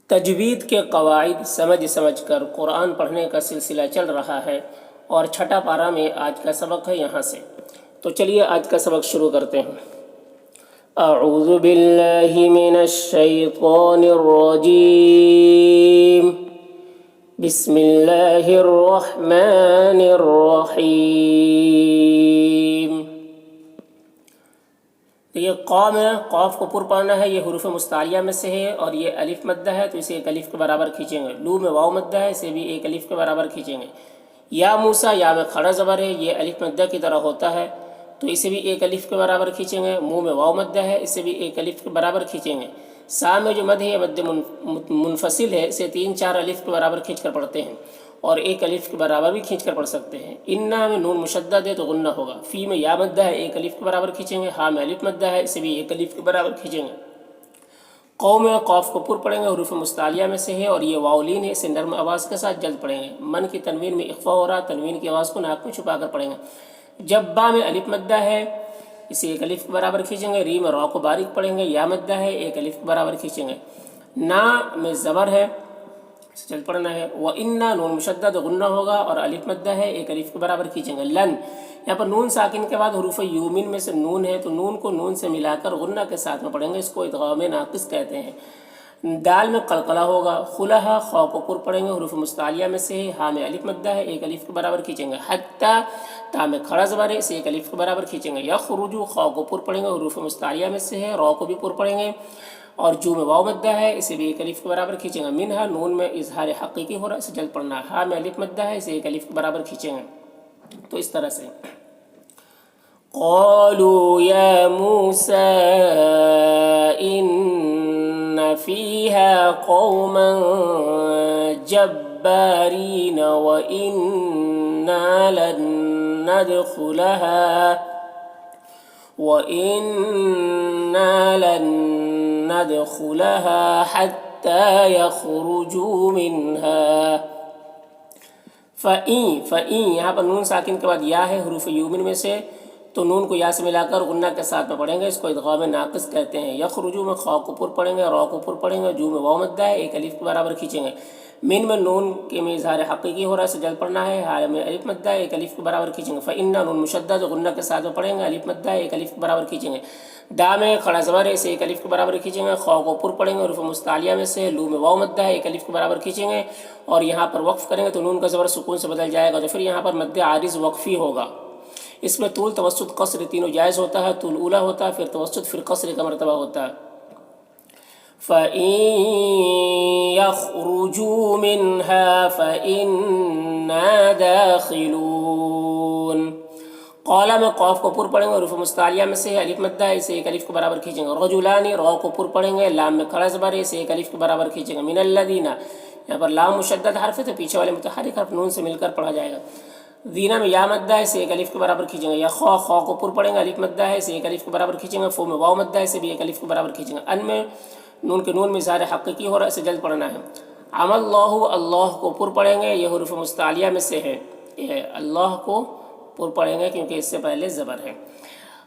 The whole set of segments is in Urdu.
تجوید کے قواعد سمجھ کر قرآن پڑھنے کا سلسلہ چل رہا ہے اور چھٹا پارہ میں آج کا سبق ہے یہاں سے۔ تو چلیے آج کا سبق شروع کرتے ہیں۔ اعوذ باللہ من الشیطان الرجیم، بسم اللہ الرحمن الرحیم۔ یہ قوم ہے، قوف کو پر پڑھنا ہے، یہ حروف مستعلیہ میں سے ہے اور یہ الف مدہ ہے تو اسے ایک الف کے برابر کھینچیں گے۔ لو میں واو مدہ ہے، اسے بھی ایک الف کے برابر کھینچیں گے۔ یا موسیٰ، یا میں کھڑا زبر ہے، یہ الف مدہ کی طرح ہوتا ہے تو اسے بھی ایک الف کے برابر کھینچیں گے۔ منہ میں واو مدہ ہے، اسے بھی ایک الف کے برابر کھینچیں گے۔ سا میں جو مد ہے یہ مد منفصل ہے، اسے 3-4 الف کے برابر کھینچ کر پڑھتے ہیں اور ایک الف کے برابر بھی کھینچ کر پڑھ سکتے ہیں۔ انا میں نون مشدد ہے تو غنہ ہوگا۔ فی میں یا مدہ ہے، ایک الف کے برابر کھینچیں گے۔ ہا میں الف مدہ ہے، اسے بھی ایک الف کے برابر کھینچیں گے۔ قوم میں قوف کو پر پڑھیں گے، حروف مستعلیہ میں سے ہے اور یہ واولین ہے، اسے نرم آواز کے ساتھ جلد پڑھیں گے۔ من کی تنوین میں اخفا ہو رہا، تنوین کی آواز کو ناک میں چھپا کر پڑھیں گے۔ جب با میں الف مدہ ہے، اسے ایک الف کے برابر کھینچیں گے۔ ری میں را کو باریک پڑھیں گے، یا مدہ ہے، ایک الف کے برابر کھینچیں گے۔ نا میں زبر ہے، چل پڑھنا ہے۔ وَإِنَّا نون مشدد غنہ ہوگا اور الف مدہ ہے، ایک الف کے برابر کھینچیں گے۔ لن، یہاں پر نون ساکن کے بعد حروف یومین میں سے نون ہے تو نون کو نون سے ملا کر غنہ کے ساتھ میں پڑھیں گے، اس کو ادغام ناقص کہتے ہیں۔ دال میں قلقلہ ہوگا۔ خلہ، خو کو پر پڑھیں گے، حروف مستعلیہ میں سے ہے۔ ہا میں الف مدہ ہے، ایک الف کے برابر کھینچیں گے۔ حتی، تا میں کھڑا زبر ہے، اسے ایک الف کے برابر کھینچیں گے۔ یخرجو، خو کو پر پڑھیں گے، حروف مستعلیہ میں سے ہے۔ رو کو بھی پر پڑھیں گے اور جو میں واو مدہ ہے، اسے بھی ایک الف کے برابر کھینچیں گے۔ منہا، نون میں اظہار حقیقی ہو رہا ہے، اسے جلد پڑھنا ہے۔ ہا میں الف مدہ ہے، اسے ایک الف کے برابر کھینچیں گے۔ تو اس طرح سے قالوا یا موسیٰ ان فیہا قوما جبارین وَإِنَّا لن ندخلها حتى يخرجوا منها۔ فَإِن، یہاں پر نون ساکن کے بعد یا ہے، حروف یومن میں سے، تو نون کو یا سے ملا کر غنہ کے ساتھ میں پڑھیں گے، اس کو ادغام ناقص کہتے ہیں۔ یخرجو میں خا کو پر پڑھیں گے، را کو پر پڑھیں گے، جو میں واو مدہ ہے، ایک الف کے برابر کھینچیں گے۔ من میں نون کے میں اظہار حقیقی ہو رہا ہے، اسے جلد پڑھنا ہے۔ ہا میں الف مدہ ہے، ایک الف کے برابر کھینچیں گے۔ فَإِنَّا نون مشدد غنہ کے ساتھ میں پڑھیں گے، الف مدہ ہے، ایک الف کے برابر کھینچیں گے۔ دا میں کھڑا زبر ہے، اسے ایک الف کے برابر کھینچیں گے۔ خو کو پر پڑھیں گے، حروف مستعلیہ میں سے۔ لو میں واو مدہ ہے، ایک الف کے برابر کھینچیں گے اور یہاں پر وقف کریں گے تو نون کا زبر سکون سے بدل جائے گا، تو پھر یہاں پر مد عارض وقفی ہوگا۔ اس میں طول، توسط، قصر تینوں جائز ہوتا ہے۔ طول اولا ہوتا ہے، پھر توسط، پھر قصر کا مرتبہ ہوتا ہے۔ فَإِن يَخْرُجُوا مِنْهَا فَإِنَّا دَاخِلُونَ۔ قولا میں قوف کو پر پڑھیں گے، حروف مستعلیہ میں سے الف مدہ ہے، اسے ایک الف کے برابر کھینچیں گے۔ رجلانی، را کو پر پڑھیں گے، لام میں کھڑا زبر ہے، اسے ایک الف کے برابر کھینچیں گے۔ من الذین، یہاں پر لام مشدد حرف ہے تو پیچھے والے متحرک حرف نون سے مل کر پڑھا جائے گا۔ دینا میں یا مدہ ہے، اسے ایک الف کے برابر کھینچیں گے۔ یا خو کو پر پڑھیں گے، الف مدہ ہے، اسے ایک الف کے برابر کھینچیں گے۔ فو میں واو مدہ ہے، اسے بھی ایک الف کے برابر کھینچیں گے۔ ان میں نون کے نون میں اظہار حقیقی ہو رہا ہے، اسے جلد پڑھنا ہے۔ عم اللہ، اللہ کو پر پڑھیں گے، یہ حروف مستعلیہ میں سے ہے، یہ اللہ کو پر پڑھیں گے کیونکہ اس سے پہلے زبر ہے۔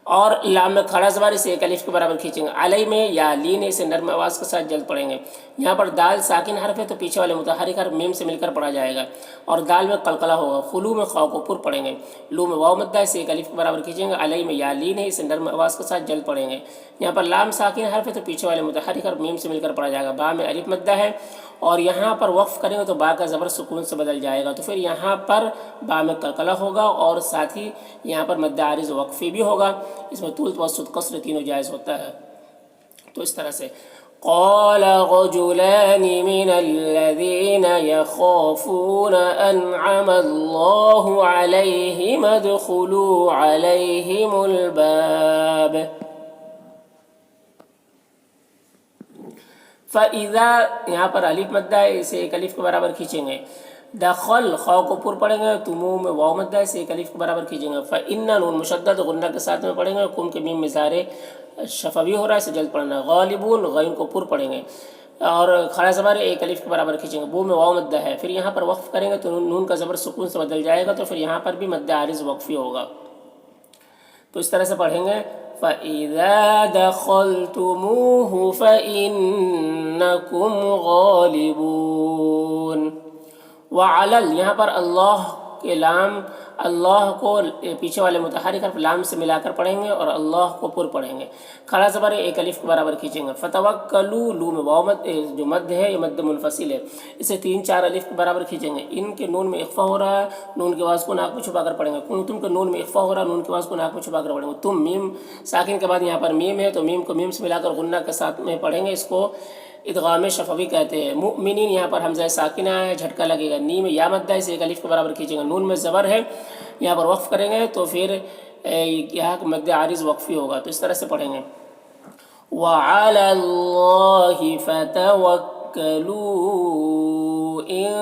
اور لام میں کھڑا زبر، اسے ایک الف کے برابر کھینچیں گے۔ علیہ میں یا لین، اسے نرم آواز کے ساتھ جلد پڑھیں گے۔ یہاں پر دال ساکن حرف ہے تو پیچھے والے متحرک حرف میم سے مل کر پڑھا جائے گا اور دال میں قلقلہ ہوگا۔ خلو میں خا کو پر پڑھیں گے، لو میں واو مدہ ہے، اسے ایک الف کے برابر کھینچیں گے۔ علیہ میں یا لین ہے، اسے نرم آواز کے ساتھ جلد پڑھیں گے۔ یہاں پر لام ساکن حرف ہے تو پیچھے والے متحرک حرف میم سے مل کر پڑھا جائے گا۔ با میں الف مدہ ہے اور یہاں پر وقف کریں گے تو با کا زبر سکون سے بدل جائے گا، تو پھر یہاں پر با میں قلقلہ ہوگا اور ساتھ ہی یہاں پر مد عارض وقفی بھی ہوگا۔ اس میں طول، توسط، قصر تینوں جائز ہوتا ہے۔ تو اس طرح سے قال رجلان من الذين يخافون أنعم الله عليهم ادخلوا عليهم الباب فَإِذَا، یہاں پر الف مدہ ہے، اسے ایک الف کے برابر کھینچیں گے۔ دخل، خو کو پر پڑھیں گے، تمو میں واو مدہ ہے، اسے ایک الف کے برابر کھینچیں گے۔ فَإِنَّا نون مشدد غنہ کے ساتھ میں پڑھیں گے، کم کے میم مظہار شفوی ہو رہا ہے، اسے جلد پڑھنا ہے۔ غالبون، غین کو پر پڑھیں گے اور کھڑا زبر ایک الف کے برابر کھینچیں گے۔ بو میں واو مدہ ہے، پھر یہاں پر وقف کریں گے تو نون کا زبر سکون سے بدل جائے گا، تو پھر یہاں پر بھی مد عارض وقفی ہوگا۔ تو اس طرح سے پڑھیں گے فَإِذَا دَخَلْتُمُوهُ فَإِنَّكُمْ غَالِبُونَ۔ وَعَلَل یہاں پر اللہ کے لام، اللہ کو پیچھے والے متحرک حرف لام سے ملا کر پڑھیں گے اور اللہ کو پر پڑھیں گے، کھڑا زبر ایک الف کے برابر کھینچیں گے۔ فتوکلوا، لو میں واو مد جو مد ہے یہ مد منفصل ہے، اسے 3-4 الف کے برابر کھینچیں گے۔ ان کے نون میں اخفا ہو رہا ہے، نون کی آواز کو ناک میں چھپا کر پڑھیں گے۔ کنتم کے نون میں اخفا ہو رہا ہے، نون کی آواز کو ناک میں چھپا کر پڑھیں گے۔ تم میم ساکن کے بعد یہاں پر میم ہے تو میم کو میم سے ملا کر غنہ کے ساتھ میں پڑھیں گے، اس کو ادغام شفوی کہتے ہیں۔ مؤمنین یہاں پر حمزہ ساکنہ ہے، جھٹکا لگے گا۔ نی میں یا مدہ ہے، اسے ایک الف کے برابر کھینچیں گے۔ نون میں زبر ہے، یہاں پر وقف کریں گے تو پھر یہاں مد عارض وقفی ہوگا، تو اس طرح سے پڑھیں گے۔ وَعَلَى اللَّهِ فَتَوَكَّلُوا إِن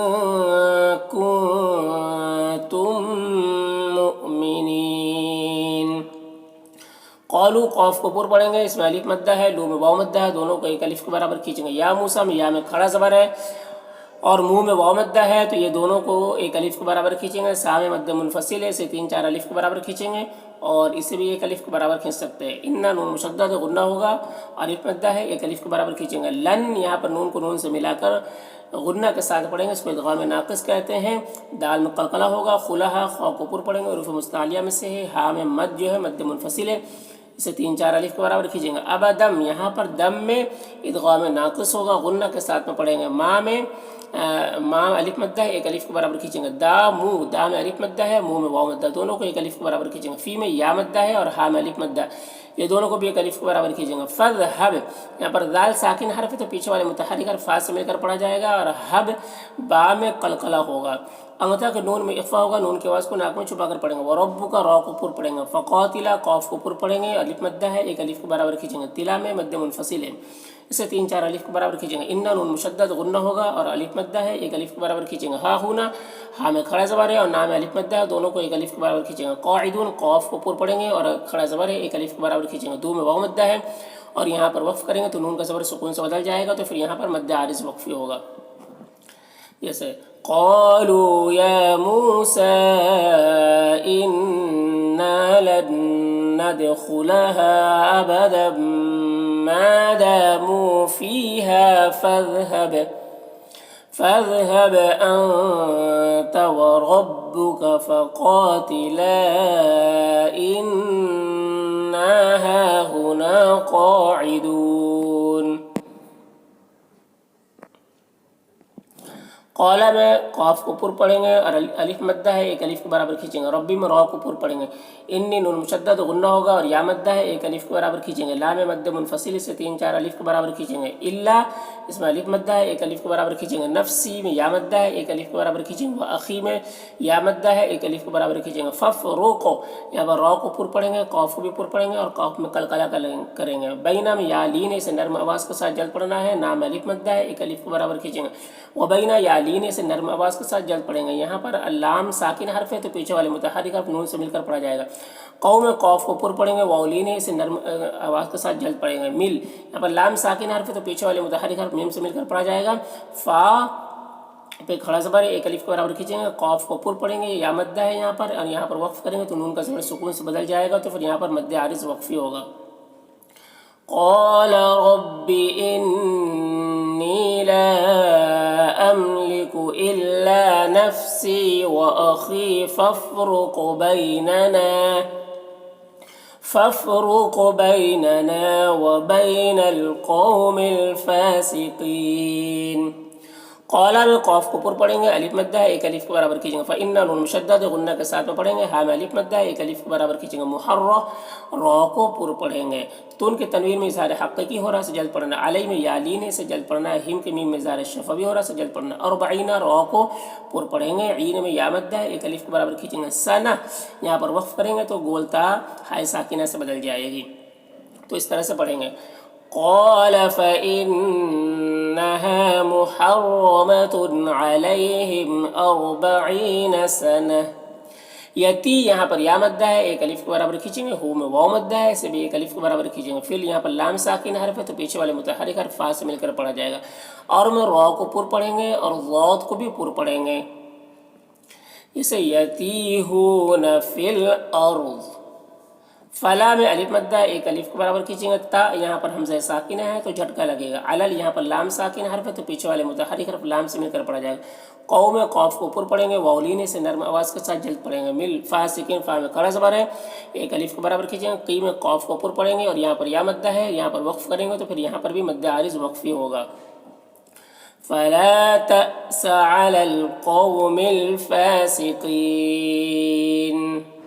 كُنتُم مُّؤْمِنِينَ۔ قالو قوف کو پر پڑھیں گے، اس میں الف مدہ ہے، لو میں واو مدہ ہے، دونوں کو ایک الف کے برابر کھینچیں گے۔ یا موسیٰ میں یا میں کھڑا زبر ہے اور منہ میں واو مدہ ہے تو یہ دونوں کو ایک الف کے برابر کھینچیں گے۔ سا میں مد منفصل ہے، اسے 3-4 الف کے برابر کھینچیں گے اور اسے بھی ایک الف کے برابر کھینچ سکتے ہیں۔ انا نون مشدد غنہ ہوگا، الف مدہ ہے، ایک الف کے برابر کھینچیں گے۔ لن یہاں پر نون کو نون سے ملا کر غنہ کے ساتھ پڑھیں گے، اس کو ادغام ناقص کہتے ہیں۔ دال میں قلقلہ ہوگا، خلہا، خا کو پر پڑھیں گے، حروف مستعلیہ میں سے ہے۔ ہا میں مد جو ہے مد منفصل ہے، اسے 3-4 الف کے برابر کھینچیں گے۔ ابدم یہاں پر دم میں ادغام ناقص ہوگا، غنہ کے ساتھ میں پڑھیں گے۔ ماں میں ماں الف مدہ ہے، ایک الف کے برابر کھینچیں گے۔ دا منہ، دا میں الف مدہ ہے، منہ میں واو مدہ، دونوں کو ایک الف کے برابر کھینچیں گے۔ فی میں یا مدہ ہے اور ہا میں الف مدہ، یہ دونوں کو بھی ایک الف کے برابر کھینچیں گے۔ فذهب یہاں پر دال ساکن حرف ہے تو پیچھے والے متحرک حرف فا سے مل کر پڑھا جائے گا اور حب با میں قلقلہ ہوگا۔ انگتھا کے نون میں اخفا ہوگا، نون کی آواز کو ناک میں چھپا کر پڑھیں گے۔ وربک را کو پر پڑھیں گے۔ فقاتلا قاف کو پر پڑھیں گے، الف مدہ ہے، ایک الف کے برابر کھینچیں گے۔ تلا میں مد منفصل ہے، اسے 3-4 الف کے برابر کھینچیں گے۔ انا نون مشدد غنہ ہوگا اور الف مدہ ہے، ایک الف کے برابر کھینچیں گے۔ ہا ہونا، ہا میں کھڑا زبر ہے اور نا میں الف مدہ ہے، دونوں کو ایک الف کے برابر کھینچیں گے۔ قاعدون قاف کو پر پڑھیں گے اور کھڑا زبر ہے، ایک الف کے برابر کھینچیں گے۔ دو میں واو مدہ ہے اور یہاں پر وقف کریں گے تو نون کا زبر سکون سے بدل جائے گا، تو پھر یہاں پر مد عارض وقفی ہوگا۔ جیسے قالوا یا موسیٰ انا لن ندخلها ابدا ما داموا فيها فاذهب أنت وربك فقاتلا إنا هاهنا قاعدون۔ قالا میں قاف کو پر پڑھیں گے اور الف مدہ ہے، ایک الف کے برابر کھینچیں گے۔ ربی میں را کو پر پڑھیں گے۔ انی نون مشدد غنہ ہوگا اور یا مدہ ہے، ایک الف کے برابر کھینچیں گے۔ لا میں مد منفصل، سے 3-4 الف کے برابر کھینچیں گے۔ الا اس میں الف مدہ ہے، ایک الف کے برابر کھینچیں گے۔ نفسی میں یا مدہ ہے، ایک الف کے برابر کھینچیں گے۔ اخی میں یا مدہ ہے، ایک الف کے برابر کھینچیں گے۔ ففروقو یہاں پر را کو پر پڑھیں گے، قاف کو بھی پر پڑھیں گے اور قاف میں قلقلہ کریں گے۔ بینا میں یا لین سے نرم آواز کے ساتھ جلد پڑھنا ہے، نام الف مدہ ہے، ایک الف کے برابر کھینچیں گے۔ وبینا یا لین سے نرم آواز کے ساتھ جلد پڑھیں گے۔ یہاں پر اللام ساکن حرف ہے تو پیچھے والے متحرک حرف نون سے مل کر پڑھا جائے گا۔ قوم میں قاف کو پر پڑھیں گے، واولین سے نرم آواز کے ساتھ جلد پڑھیں گے۔ مل یہاں پر لام ساکن حرف ہے تو پیچھے والے متحرک حرف میم سے مل کر پڑھا جائے گا۔ فا پہ کھڑا زبر ہے، ایک الف کے برابر کھینچیں گے۔ قاف کو پر پڑھیں گے، یا مدہ ہے یہاں پر، اور یہاں پر وقف کریں گے تو نون کا زبر سکون سے بدل جائے گا، تو پھر یہاں پر مد عارض وقفی ہوگا۔ قال رب إني لا أملك إلا نفسي وأخي فافرق بيننا وبين القوم الفاسقين۔ قالا میں قاف کو پر پڑھیں گے، الف مدہ ہے، ایک الف کے برابر کھینچیں گے۔ فإنا نون مشدد غنہ کے ساتھ میں پڑھیں گے۔ ہا میں الف مدہ ہے، ایک الف کے برابر کھینچیں گے۔ محرہ را کو پر پڑھیں گے۔ تن کے تنوین میں اظہار حقیقی ہو رہا سے جلد پڑھنا، علی میں یا لین سے جلد پڑھنا ہے، ہم کے میم میں اظہار شفوی ہو رہا سے جلد پڑھنا۔ اربعین را کو پر پڑھیں گے، عین میں یا مدہ ہے، ایک الف کے برابر کھینچیں گے۔ سنہ یہاں پر وقف کریں گے تو گولتا ہائے ساکنہ سے بدل جائے گی، تو اس طرح سے پڑھیں گے۔ قال فإنها محرمة عليهم 40 سنة۔ یتی یہاں پر یا مدہ ہے، ایک الف کے برابر کھینچیں گے۔ ہو میں واو مدہ ہے، اسے بھی ایک الف کے برابر کھینچیں گے۔ پھر یہاں پر لام ساکن حرف ہے تو پیچھے والے متحرک حرف فا سے مل کر پڑھا جائے گا۔ اور میں را کو پر پڑھیں گے اور ضاد کو بھی پر پڑھیں گے، جیسے یتیہون فی الارض۔ فلا میں الف مدہ ہے، ایک الف کے برابر کھینچیں گے. تا یہاں پر حمزہ ساکن ہے تو جھٹکا لگے گا. علل یہاں پر لام ساکن حرف ہے تو پیچھے والے متحرک حرف لام سے مل کر پڑھا جائے گا. قو میں قوف کو اوپر پڑھیں گے، واؤلین سے نرم آواز کے ساتھ جلد پڑھیں گے. مل فا سکین فا میں کڑا زبر ہے، ایک الف کے برابر کھینچیں گے. قی میں قوف کو اوپر پڑھیں گے اور یہاں پر یا مدہ ہے، یہاں پر وقف کریں گے تو پھر یہاں پر بھی مد عارض وقفی ہوگا. فلا تأس على القوم الفاسقين.